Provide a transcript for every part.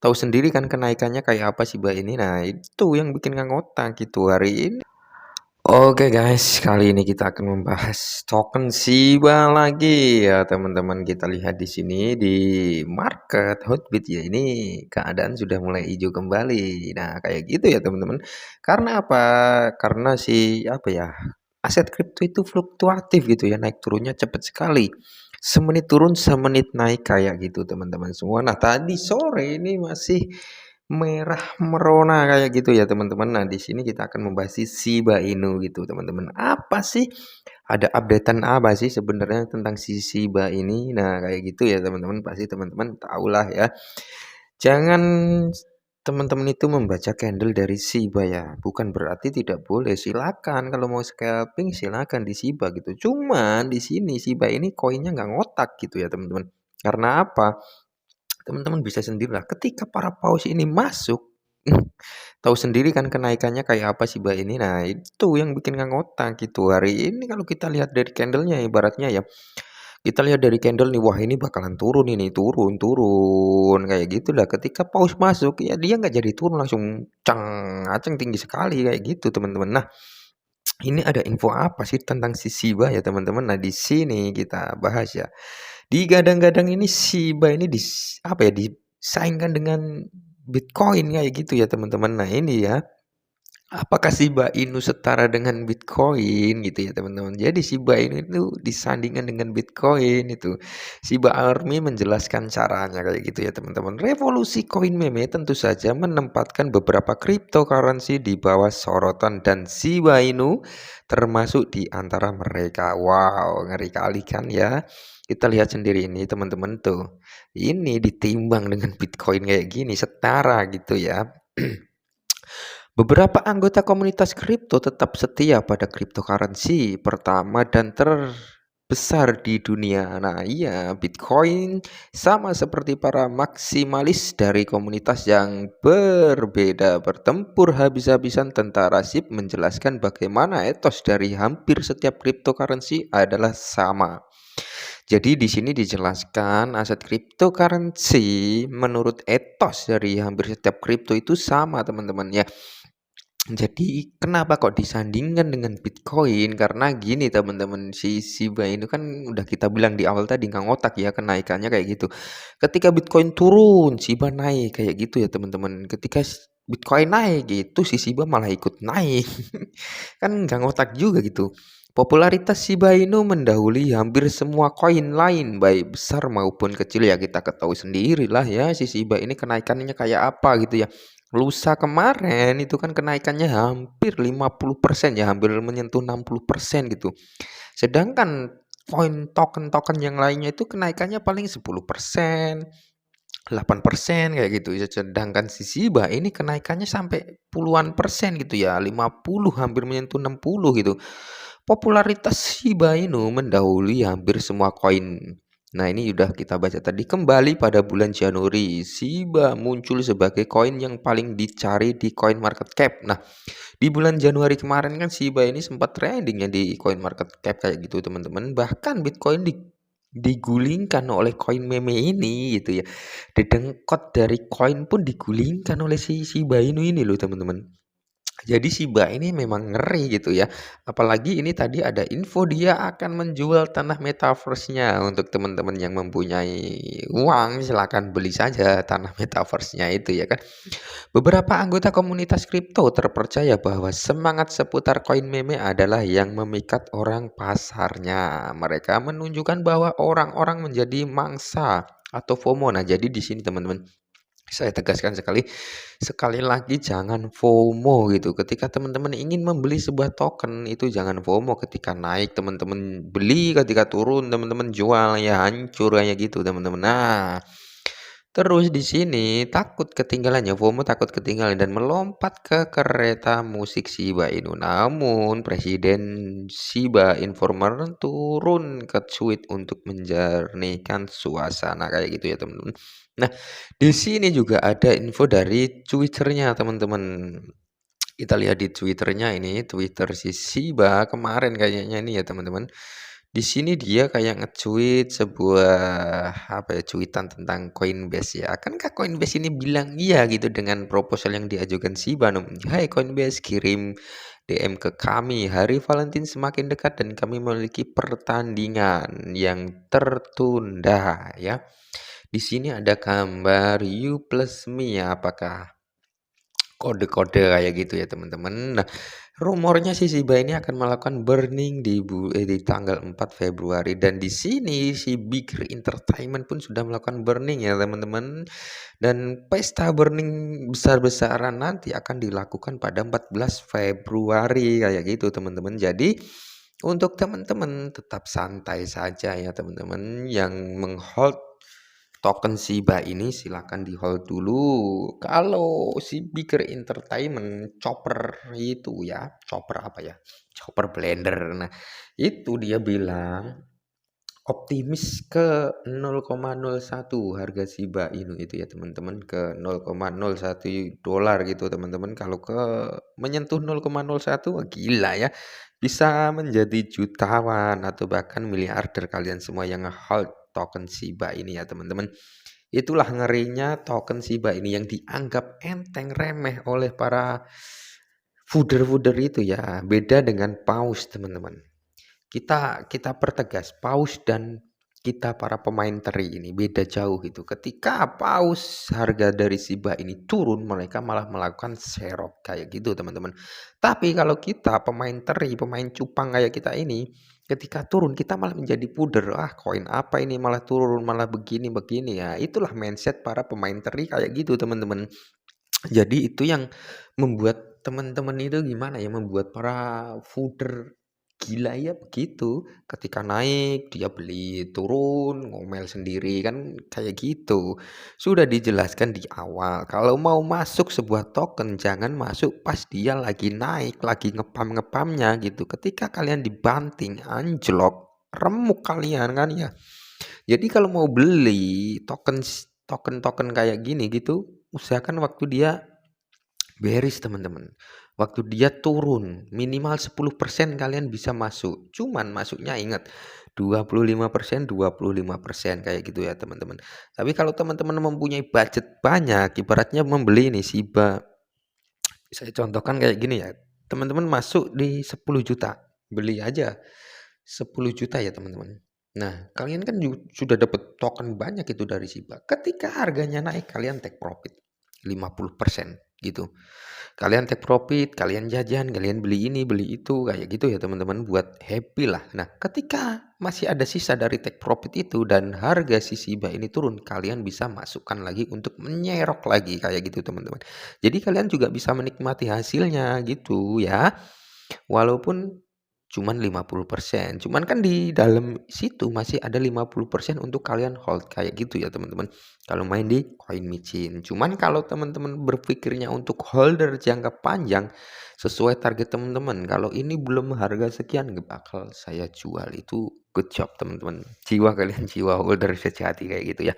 Tahu sendiri kan kenaikannya kayak apa Shiba ini. Nah, itu yang bikin nggak ngotak gitu hari ini. Oke guys, kali ini kita akan membahas token Shiba lagi ya teman-teman. Kita lihat di sini di market Hotbit ya, ini keadaan sudah mulai hijau kembali. Nah, kayak gitu ya teman-teman. Karena apa? Karena si apa ya? Aset kripto itu fluktuatif gitu ya, naik turunnya cepat sekali. Semenit turun, semenit naik kayak gitu teman-teman semua. Nah, tadi sore ini masih merah merona kayak gitu ya teman-teman. Nah, di sini kita akan membahas si Shiba Inu gitu teman-teman. Apa sih? Ada updatean apa sih sebenarnya tentang si Shiba ini? Nah, kayak gitu ya teman-teman. Pasti teman-teman tahulah ya. Jangan teman-teman itu membaca candle dari Shiba ya. Bukan berarti tidak boleh. Silakan kalau mau scalping silakan di Shiba gitu. Cuman di sini Shiba ini koinnya nggak ngotak gitu ya teman-teman. Karena apa? Teman-teman bisa sendirilah ketika para paus ini masuk, tahu sendiri kan kenaikannya kayak apa Shiba ini. Nah, itu yang bikin nggak ngotak gitu. Hari ini kalau kita lihat dari candlenya ibaratnya ya, kita lihat dari candle nih, wah ini bakalan turun ini, turun, turun kayak gitulah. Ketika paus masuk ya dia nggak jadi turun langsung cang, aceng tinggi sekali kayak gitu teman-teman. Nah, ini ada info apa sih tentang si Shiba ya teman-teman? Nah, di sini kita bahas ya. Digadang-gadang ini Shiba ini apa ya, disaingkan dengan Bitcoin kayak gitu ya teman-teman. Nah ini ya, apakah Shiba Inu setara dengan Bitcoin gitu ya teman-teman. Jadi Shiba Inu itu disandingkan dengan Bitcoin itu. Shiba Army menjelaskan caranya kayak gitu ya teman-teman. Revolusi koin meme tentu saja menempatkan beberapa cryptocurrency di bawah sorotan dan Shiba Inu termasuk di antara mereka. Wow, ngeri kali kan ya. Kita lihat sendiri ini teman-teman tuh. Ini ditimbang dengan Bitcoin kayak gini setara gitu ya. Beberapa anggota komunitas kripto tetap setia pada cryptocurrency pertama dan terbesar di dunia. Nah, iya, Bitcoin sama seperti para maksimalis dari komunitas yang berbeda bertempur habis-habisan. Tentara SIP menjelaskan bagaimana etos dari hampir setiap cryptocurrency adalah sama. Jadi di sini dijelaskan aset cryptocurrency menurut etos dari hampir setiap kripto itu sama teman-teman ya. Jadi kenapa kok disandingkan dengan Bitcoin? Karena gini teman-teman, si Shiba ini kan udah kita bilang di awal tadi nggak ngotak ya kenaikannya kayak gitu. Ketika Bitcoin turun, Shiba naik kayak gitu ya teman-teman. Ketika Bitcoin naik gitu, si Shiba malah ikut naik. Kan nggak ngotak juga gitu. Popularitas Shiba Inu mendahului hampir semua koin lain, baik besar maupun kecil ya kita ketahui sendiri lah ya si Shiba ini kenaikannya kayak apa gitu ya. Lusa kemarin itu kan kenaikannya hampir 50% ya, hampir menyentuh 60% gitu. Sedangkan koin token-token yang lainnya itu kenaikannya paling 10%, 8% kayak gitu. Sedangkan si Shiba ini kenaikannya sampai puluhan persen gitu ya, 50 hampir menyentuh 60 gitu. Popularitas Shiba Inu mendahului hampir semua koin. Nah, ini sudah kita baca tadi. Kembali pada bulan Januari, Shiba muncul sebagai koin yang paling dicari di Coin Market Cap. Nah, di bulan Januari kemarin kan Shiba ini sempat trending ya di Coin Market Cap kayak gitu, teman-teman. Bahkan Bitcoin digulingkan oleh koin meme ini gitu ya. Dedengkot dari koin pun digulingkan oleh si Shiba Inu ini loh, teman-teman. Jadi Shiba ini memang ngeri gitu ya. Apalagi ini tadi ada info dia akan menjual tanah metaverse-nya. Untuk teman-teman yang mempunyai uang silahkan beli saja tanah metaverse-nya itu ya kan. Beberapa anggota komunitas kripto terpercaya bahwa semangat seputar koin meme adalah yang memikat orang pasarnya. Mereka menunjukkan bahwa orang-orang menjadi mangsa atau FOMO. Nah, jadi di sini teman-teman saya tegaskan sekali, sekali lagi jangan FOMO gitu. Ketika teman-teman ingin membeli sebuah token itu jangan FOMO. Ketika naik teman-teman beli, ketika turun teman-teman jual ya hancur kayak gitu teman-teman. Nah, terus di sini takut ketinggalan ya, FOMO takut ketinggalan dan melompat ke kereta musik Shiba Inu. Namun Presiden Shiba Informer turun ke tweet untuk menjernihkan suasana kayak gitu ya teman-teman. Nah, di sini juga ada info dari Twitternya teman-teman. Kita lihat di Twitternya ini, Twitter si Shiba kemarin kayaknya ini ya teman-teman. Di sini dia kayak nge-tweet sebuah, apa ya, cuitan tentang Coinbase ya. Akankah Coinbase ini bilang iya gitu dengan proposal yang diajukan si Banum. "Hai Coinbase, kirim DM ke kami. Hari Valentine semakin dekat dan kami memiliki pertandingan yang tertunda," ya. Di sini ada gambar you plus me ya, apakah kode-kode kayak gitu ya teman-teman. Nah, rumornya si Shiba ini akan melakukan burning di tanggal 4 Februari dan di sini si Bigger Entertainment pun sudah melakukan burning ya teman-teman. Dan pesta burning besar-besaran nanti akan dilakukan pada 14 Februari kayak gitu teman-teman. Jadi untuk teman-teman tetap santai saja ya teman-teman yang menghold token Shiba ini silakan di-hold dulu. Kalau si Bigger Entertainment chopper itu ya, chopper apa ya? Chopper blender. Nah, itu dia bilang optimis ke 0,01 harga Shiba Inu itu ya teman-teman, ke 0,01 dolar gitu teman-teman. Kalau menyentuh 0,01 wah gila ya. Bisa menjadi jutawan atau bahkan miliarder kalian semua yang hold token Shiba ini ya teman-teman. Itulah ngerinya token Shiba ini yang dianggap enteng remeh oleh para fooder-fooder itu ya. Beda dengan paus teman-teman. Kita pertegas, paus dan kita para pemain teri ini beda jauh gitu. Ketika paus harga dari Shiba ini turun, mereka malah melakukan serok kayak gitu teman-teman. Tapi kalau kita pemain teri, pemain cupang kayak kita ini, ketika turun kita malah menjadi puder. Ah, koin apa ini malah turun, malah begini-begini ya. Itulah mindset para pemain teri kayak gitu teman-teman. Jadi itu yang membuat teman-teman itu gimana ya, membuat para fooder gila ya begitu. Ketika naik dia beli, turun ngomel sendiri kan kayak gitu. Sudah dijelaskan di awal, kalau mau masuk sebuah token jangan masuk pas dia lagi naik, lagi ngepam-ngepamnya gitu. Ketika kalian dibanting, anjlok, remuk kalian kan ya. Jadi kalau mau beli token-token kayak gini gitu, usahakan waktu dia bearish teman-teman. Waktu dia turun minimal 10% kalian bisa masuk. Cuman masuknya ingat 25%, 25% kayak gitu ya teman-teman. Tapi kalau teman-teman mempunyai budget banyak, ibaratnya membeli ini Shiba, saya contohkan kayak gini ya. Teman-teman masuk di 10 juta, beli aja 10 juta ya teman-teman. Nah, kalian kan sudah dapat token banyak itu dari Shiba. Ketika harganya naik, kalian take profit 50% gitu. Kalian take profit, kalian jajan, kalian beli ini, beli itu, kayak gitu ya teman-teman, buat happy lah. Nah, ketika masih ada sisa dari take profit itu dan harga si Shiba ini turun, kalian bisa masukkan lagi untuk menyerok lagi kayak gitu teman-teman. Jadi kalian juga bisa menikmati hasilnya gitu ya. Walaupun cuman 50%, cuman kan di dalam situ masih ada 50% untuk kalian hold kayak gitu ya teman-teman. Kalau main di koin micin. Cuman kalau teman-teman berpikirnya untuk holder jangka panjang sesuai target teman-teman. Kalau ini belum harga sekian nggak bakal saya jual. Itu good job teman-teman. Jiwa kalian jiwa holder sejati kayak gitu ya.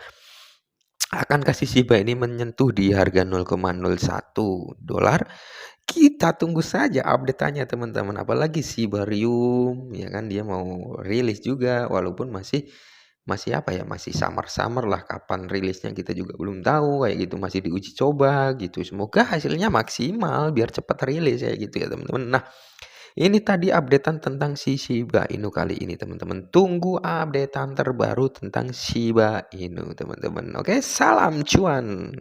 Akankah si Shiba ini menyentuh di harga 0,01 dolar? Kita tunggu saja update-nya teman-teman. Apalagi si Barium ya kan dia mau rilis juga walaupun masih masih apa ya, masih samar-samar lah kapan rilisnya kita juga belum tahu kayak gitu, masih diuji coba gitu. Semoga hasilnya maksimal biar cepat rilis kayak gitu ya teman-teman. Nah, ini tadi updatean tentang si Shiba Inu kali ini teman-teman. Tunggu updatean terbaru tentang Shiba Inu teman-teman. Oke, salam cuan.